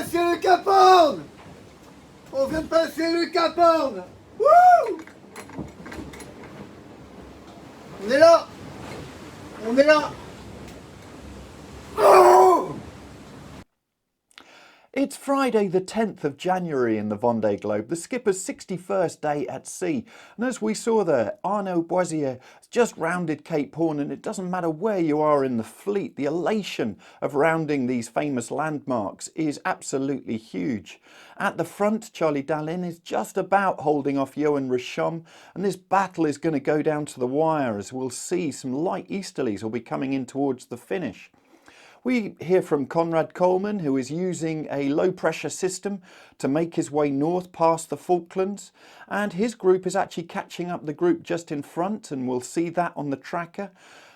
passer le Cap Horn. On vient de passer le Cap Horn. Wouh! On est là. On est là. Oh! It's Friday the 10th of January in the Vendée Globe, the skipper's 61st day at sea. And as we saw there, Arnaud Boisier has just rounded Cape Horn, and it doesn't matter where you are in the fleet, the elation of rounding these famous landmarks is absolutely huge. At the front, Charlie Dalin is just about holding off Yoann Richomme, and this battle is going to go down to the wire, as we'll see some light easterlies will be coming in towards the finish. We hear from Conrad Colman, who is using a low pressure system to make his way north past the Falklands, and his group is actually catching up the group just in front, and we'll see that on the tracker.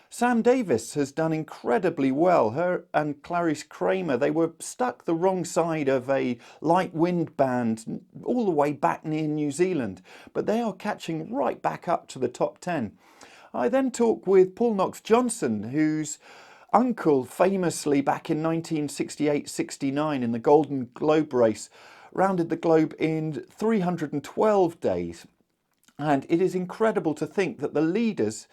Sam Davies has done incredibly well. Her and Clarice Kramer, they were stuck the wrong side of a light wind band all the way back near New Zealand, but they are catching right back up to the top 10. I then talk with Paul Knox-Johnston, whose uncle famously back in 1968-69 in the Golden Globe race rounded the globe in 312 days. And it is incredible to think that the leaders,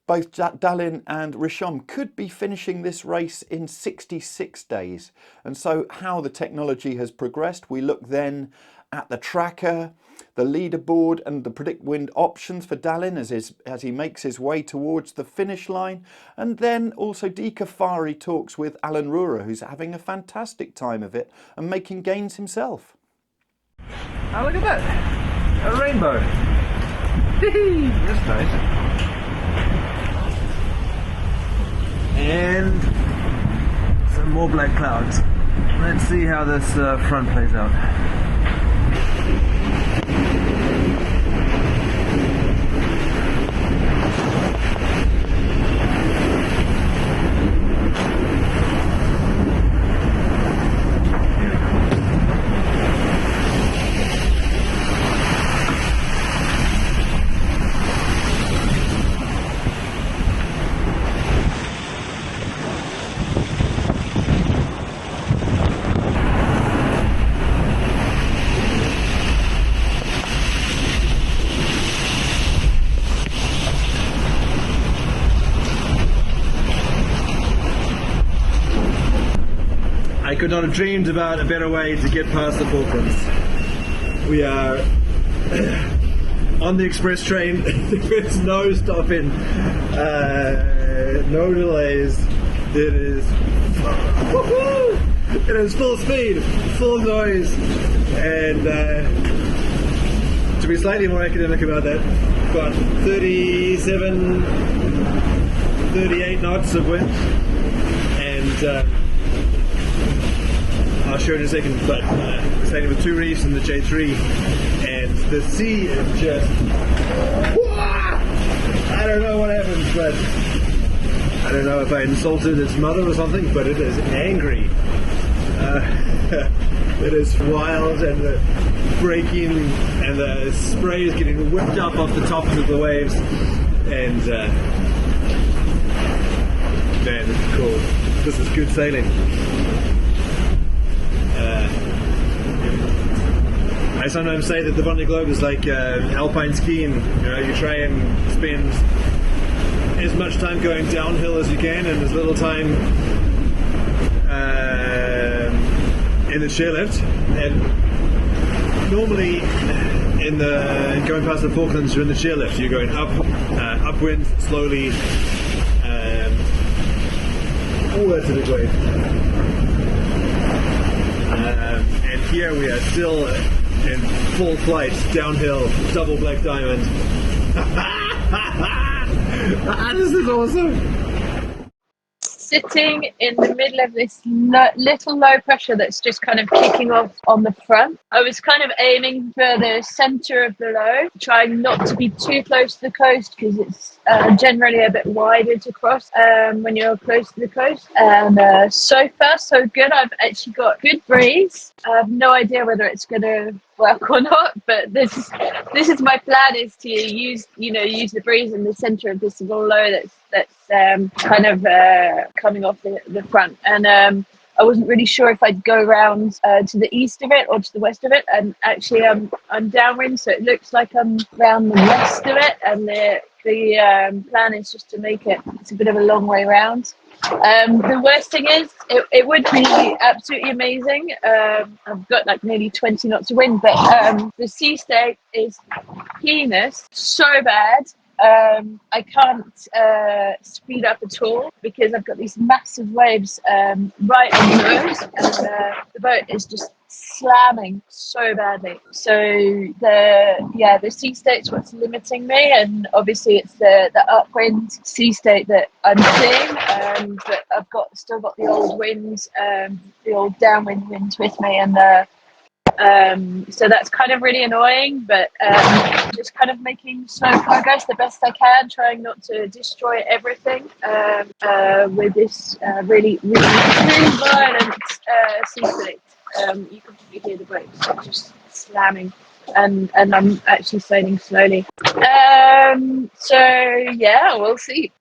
both Dalin and Richomee, could be finishing this race in 66 days. And so how the technology has progressed, we look then at the tracker, the leaderboard and the PredictWind options for Dalin as he makes his way towards the finish line. And then also Dee Caffari talks with Alan Roura, who's having a fantastic time of it and making gains himself. Oh, look at that! A rainbow! That's nice. And some more black clouds. Let's see how this front plays out. I could not have dreamed about a better way to get past the Falklands. We are on the express train. There's no stopping, no delays. It is full speed, full noise, and to be slightly more academic about that, got 37, 38 knots of wind, and I'll show you in a second, but sailing with two reefs in the J3, and the sea is just, I don't know what happened, but I don't know if I insulted its mother or something, but it is angry. It is wild, and the breaking and the spray is getting whipped up off the tops of the waves, and man, this is cool. This is good sailing. I sometimes say that the Vendée Globe is like alpine skiing. You try and spend as much time going downhill as you can and as little time in the chairlift. And normally in going past the Falklands, you're in the chairlift. You're going upwind slowly, all that sort of way. And here we are still in full flight, downhill, double black diamond. This is awesome. Sitting in the middle of this little low pressure that's just kind of kicking off on the front. I was kind of aiming for the centre of the low, trying not to be too close to the coast because it's generally a bit wider to cross when you're close to the coast. And so far so good. I've actually got good breeze. I have no idea whether it's going to work or not, but this is my plan, is to use the breeze in the centre of this little low that's kind of coming off the front. And I wasn't really sure if I'd go around to the east of it or to the west of it, and actually I'm downwind, so it looks like I'm around the west of it, and the plan is just to make it. It's a bit of a long way round. The worst thing is, it would be absolutely amazing. I've got like nearly 20 knots of wind, but the sea state is heinous, so bad. I can't speed up at all because I've got these massive waves right on the nose, and the boat is just slamming so badly. So the sea state's what's limiting me, and obviously it's the upwind sea state that I'm seeing. But I've still got the old winds, the old downwind winds with me, and so that's kind of really annoying, but just kind of making slow progress the best I can, trying not to destroy everything with this really, really, really violent sea state. You can probably hear the brakes just slamming, and I'm actually sailing slowly. So yeah, we'll see.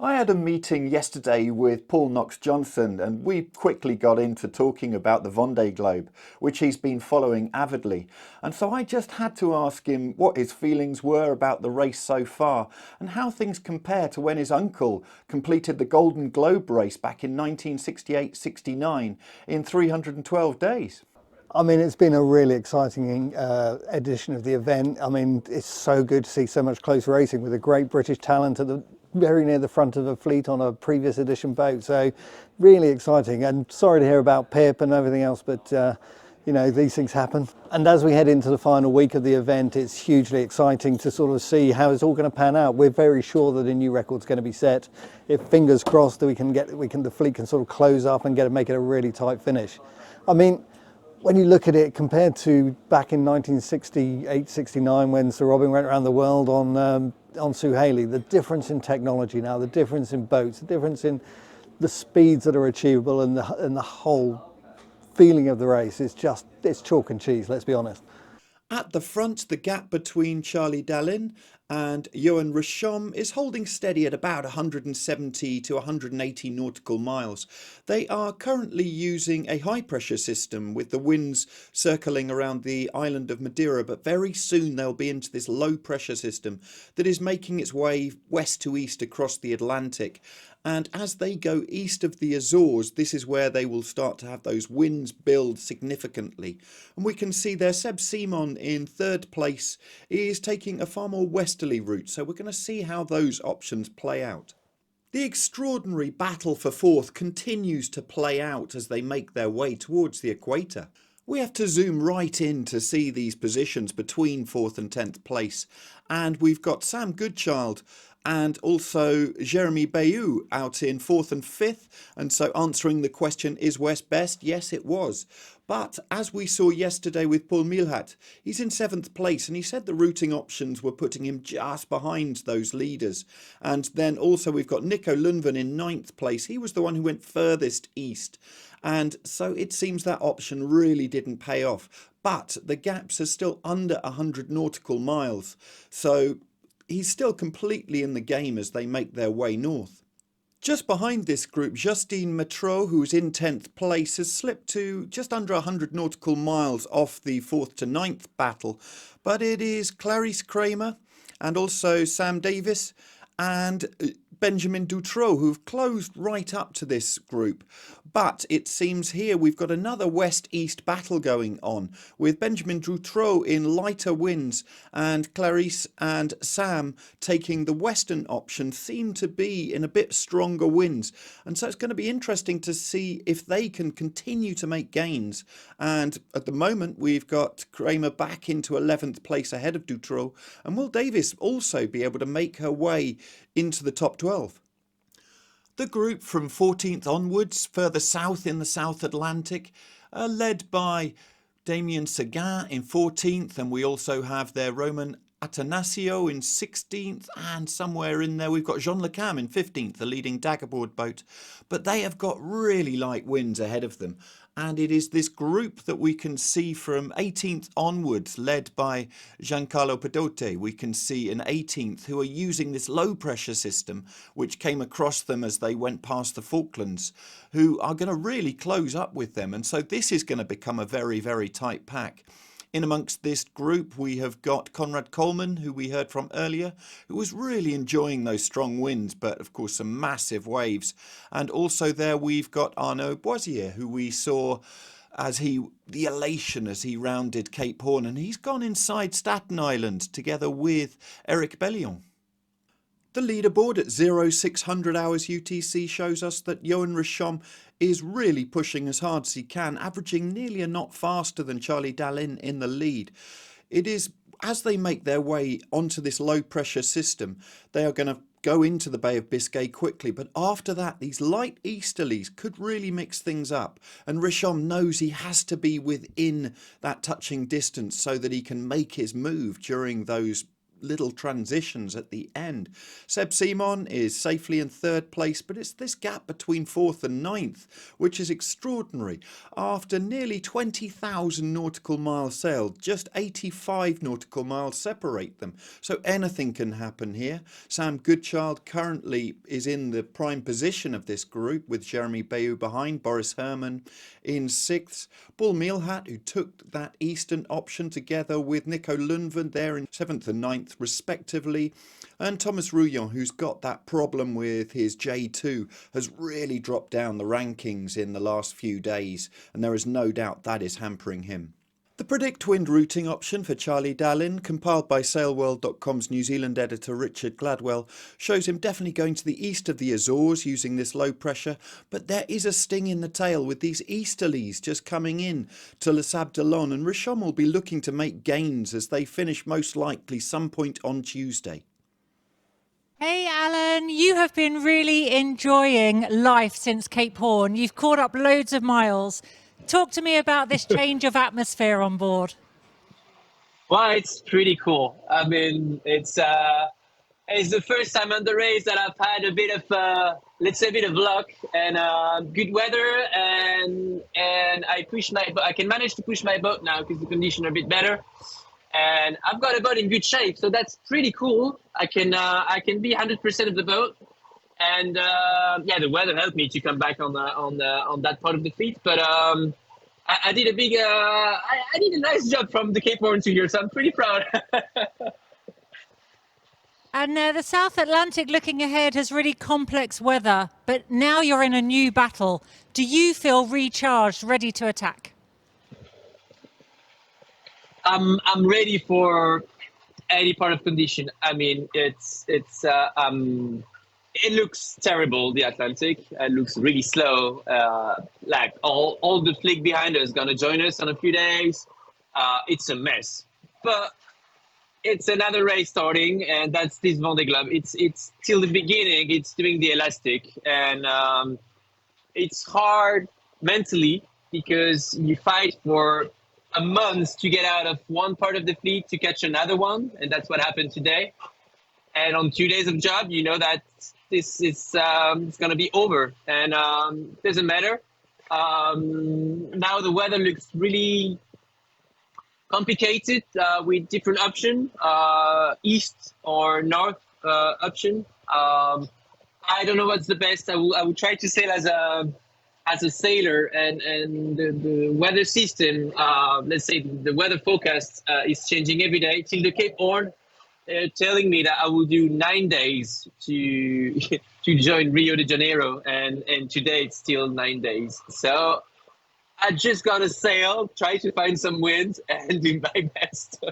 I had a meeting yesterday with Paul Knox-Johnston, and we quickly got into talking about the Vendée Globe, which he's been following avidly. And so I just had to ask him what his feelings were about the race so far and how things compare to when his uncle completed the Golden Globe race back in 1968-69 in 312 days. I mean, it's been a really exciting edition of the event. I mean, it's so good to see so much close racing with a great British talent at the very near the front of the fleet on a previous edition boat. So really exciting, and sorry to hear about Pip and everything else, but you know, these things happen. And as we head into the final week of the event, it's hugely exciting to sort of see how it's all going to pan out. We're very sure that a new record's going to be set. If fingers crossed that the fleet can sort of close up and make it a really tight finish. I mean, when you look at it compared to back in 1968-69 when Sir Robin went around the world on Sue Haley, the difference in technology now, the difference in boats, the difference in the speeds that are achievable, and the whole feeling of the race is just, it's chalk and cheese, let's be honest. At the front, the gap between Charlie Dalin and Yoann Richomme is holding steady at about 170 to 180 nautical miles. They are currently using a high pressure system with the winds circling around the island of Madeira, but very soon they'll be into this low pressure system that is making its way west to east across the Atlantic. And as they go east of the Azores, this is where they will start to have those winds build significantly. And we can see there Seb Simon in third place is taking a far more westerly route. So we're going to see how those options play out. The extraordinary battle for fourth continues to play out as they make their way towards the equator. We have to zoom right in to see these positions between 4th and 10th place. And we've got Sam Goodchild and also Jeremy Bayou out in 4th and 5th. And so answering the question, is West best? Yes, it was. But as we saw yesterday with Paul Milhat, he's in 7th place, and he said the routing options were putting him just behind those leaders. And then also we've got Nico Lundven in 9th place. He was the one who went furthest east. And so it seems that option really didn't pay off. But the gaps are still under 100 nautical miles. So he's still completely in the game as they make their way north. Just behind this group, Justine Metreau, who's in 10th place, has slipped to just under 100 nautical miles off the 4th to 9th battle. But it is Clarice Kramer and also Sam Davies and Benjamin Dutroux who've closed right up to this group. But it seems here we've got another west-east battle going on with Benjamin Dutroux in lighter winds and Clarice and Sam taking the western option, seem to be in a bit stronger winds. And so it's going to be interesting to see if they can continue to make gains. And at the moment we've got Kramer back into 11th place ahead of Dutroux, and will Davies also be able to make her way into the top 12? The group from 14th onwards, further south in the South Atlantic, are led by Damien Seguin in 14th, and we also have there Roman Atanasio in 16th, and somewhere in there we've got Jean Le Cam in 15th, the leading daggerboard boat. But they have got really light winds ahead of them. And it is this group that we can see from 18th onwards, led by Giancarlo Pedote. We can see in 18th who are using this low pressure system, which came across them as they went past the Falklands, who are going to really close up with them. And so this is going to become a very, very tight pack. In amongst this group, we have got Conrad Colman, who we heard from earlier, who was really enjoying those strong winds, but of course some massive waves. And also there we've got Arnaud Boisier, who we saw the elation as he rounded Cape Horn, and he's gone inside Staten Island together with Eric Bellion. The leaderboard at 0600 hours UTC shows us that Yoann Richomme is really pushing as hard as he can, averaging nearly a knot faster than Charlie Dalin in the lead. It is, as they make their way onto this low pressure system, they are going to go into the Bay of Biscay quickly, but after that these light easterlies could really mix things up, and Richomme knows he has to be within that touching distance so that he can make his move during those little transitions at the end. Seb Simon is safely in third place, but it's this gap between fourth and ninth which is extraordinary. After nearly 20,000 nautical miles sailed, just 85 nautical miles separate them, so anything can happen here. Sam Goodchild currently is in the prime position of this group, with Jeremy Bayou behind, Boris Herman in sixth, Paul Meelhat, who took that eastern option together with Nico Lundvend there in seventh and ninth respectively, and Thomas Rouillon, who's got that problem with his J2, has really dropped down the rankings in the last few days, and there is no doubt that is hampering him. The PredictWind routing option for Charlie Dalin, compiled by SailWorld.com's New Zealand editor Richard Gladwell, shows him definitely going to the east of the Azores using this low pressure, but there is a sting in the tail with these easterlies just coming in to Les Sables d'Olonne, and Richomee will be looking to make gains as they finish most likely some point on Tuesday. Hey Alan, you have been really enjoying life since Cape Horn. You've caught up loads of miles. Talk to me about this change of atmosphere on board. Well, it's pretty cool. I mean, it's the first time on the race that I've had a bit of, let's say, a bit of luck and good weather, and I can manage to push my boat now because the conditions are a bit better, and I've got a boat in good shape, so that's pretty cool. I can be 100% of the boat. And yeah, the weather helped me to come back on that part of the fleet. But I did I did a nice job from the Cape Horn to here, so I'm pretty proud. And the South Atlantic looking ahead has really complex weather, but now you're in a new battle. Do you feel recharged, ready to attack? I'm ready for any part of condition. I mean, it looks terrible, the Atlantic. It looks really slow. Like all the fleet behind us gonna join us in a few days. It's a mess. But it's another race starting, and that's this Vendée Globe. It's till the beginning. It's doing the elastic, and it's hard mentally because you fight for a month to get out of one part of the fleet to catch another one, and that's what happened today. And on 2 days of job, you know that this is it's going to be over, and doesn't matter. Now the weather looks really complicated with different options, east or north option. I don't know what's the best. I will try to sail as a sailor, and the weather system, let's say the weather forecast is changing every day till the Cape Horn. Telling me that I will do 9 days to join Rio de Janeiro, and today it's still 9 days. So I just gotta sail, try to find some wind, and do my best.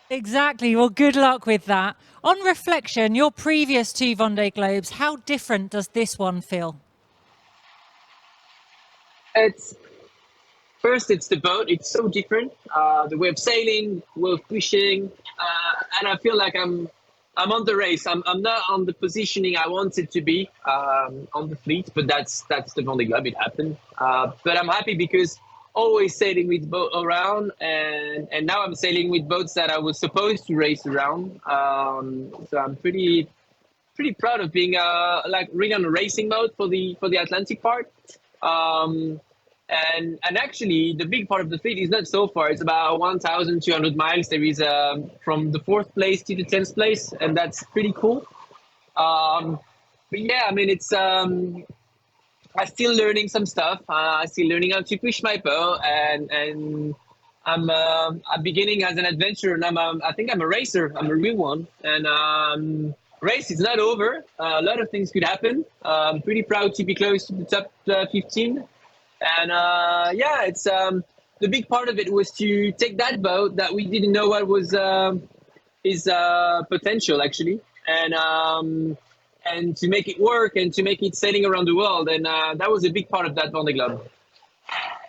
Exactly. Well, good luck with that. On reflection, your previous two Vendée Globes, how different does this one feel? First, it's the boat. It's so different. The way of sailing, way of pushing, and I feel like I'm on the race. I'm not on the positioning I wanted to be on the fleet, but that's the Vendée Globe. It happened. But I'm happy because always sailing with boat around, and now I'm sailing with boats that I was supposed to race around. So I'm pretty proud of being like really on a racing mode for the Atlantic part. And actually, the big part of the fleet is not so far. It's about 1,200 miles. There is from the 4th place to the 10th place, and that's pretty cool. But yeah, I mean, it's I'm still learning some stuff. I'm still learning how to push my boat, and I'm beginning as an adventurer, and I think I'm a racer. I'm a real one, and race is not over. A lot of things could happen. I'm pretty proud to be close to the top 15. And yeah, it's the big part of it was to take that boat that we didn't know what was his potential actually, and to make it work and to make it sailing around the world. And that was a big part of that Vendée Globe.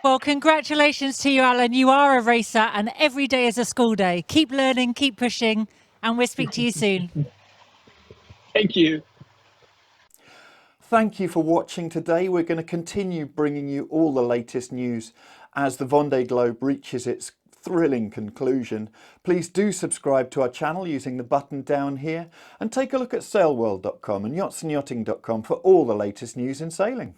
Well, congratulations to you, Alan. You are a racer, and every day is a school day. Keep learning, keep pushing, and we'll speak to you soon. Thank you. Thank you for watching today. We're going to continue bringing you all the latest news as the Vendée Globe reaches its thrilling conclusion. Please do subscribe to our channel using the button down here, and take a look at sailworld.com and yachtsandyachting.com for all the latest news in sailing.